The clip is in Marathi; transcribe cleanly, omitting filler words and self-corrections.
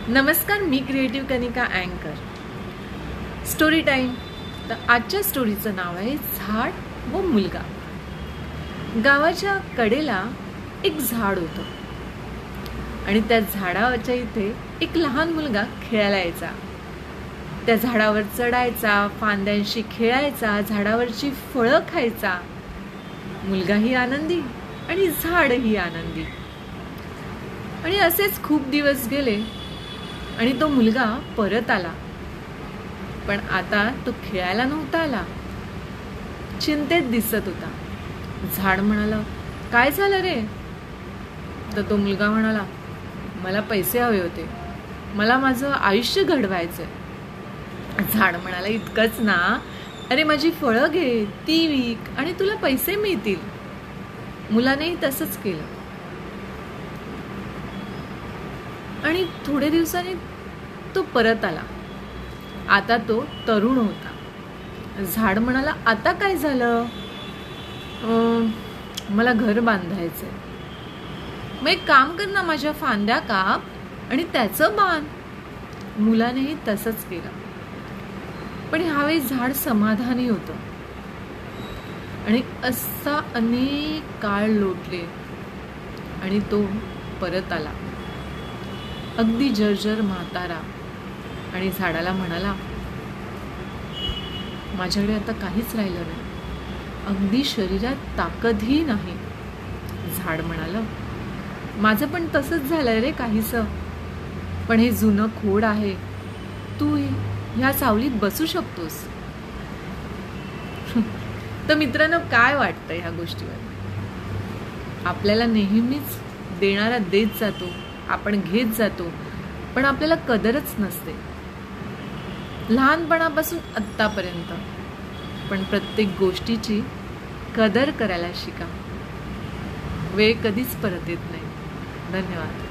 नमस्कार, मी क्रिएटिव्ह कनिका अँकर. Story time. तर आजच्या स्टोरीचं नाव आहे झाड व मुलगा. गावाच्या कडेला एक झाड होतं आणि त्या झाडाच्या इथे एक लहान मुलगा खेळायला यायचा. त्या झाडावर चढायचा, फांद्यांशी खेळायचा, झाडावरची फळं खायचा. मुलगाही आनंदी आणि झाडही आनंदी. आणि असेच खूप दिवस गेले आणि तो मुलगा परत आला. पण आता तो खेळायला नव्हता आला, चिंतेत दिसत होता. झाड म्हणाला, काय झालं रे? तर तो मुलगा म्हणाला, मला पैसे हवे होते, मला माझं आयुष्य घडवायचंय. झाड म्हणाला, इतकंच ना? अरे माझी फळं घे, ती विक आणि तुला पैसे मिळतील. मुलानेही तसंच केलं आणि थोडे दिवसांनी तो परत आला. आता तो तरुण होता. झाड म्हणाला, आता काय झालं? मला घर बांधायचंय. मग एक काम कर ना, माझ्या फांद्या काप आणि त्याचं बांध. मुलानेही तसंच केलं. पण ह्यावेळी झाड समाधानी होतं. आणि असा अनेक काळ लोटले आणि तो परत आला, अगदी जर्जर म्हातारा. आणि झाडाला म्हणाला, माझ्याकडे आता काहीच राहिलं नाही, अगदी शरीरात ताकदही नाही. झाड म्हणालं, माझं पण तसंच झालंय रे काहीसं, पण हे जुनं खोड आहे, तू ह्या सावलीत बसू शकतोस. तर मित्रांनो, काय वाटतं ह्या गोष्टीवर? आपल्याला नेहमीच देणारा देत जातो, आपण घेत जातो, पण आपल्याला कदरच नसते, लहानपणापासून आत्तापर्यंत. पण प्रत्येक गोष्टीची कदर करायला शिका. वेळ कधीच परत येत नाही. धन्यवाद.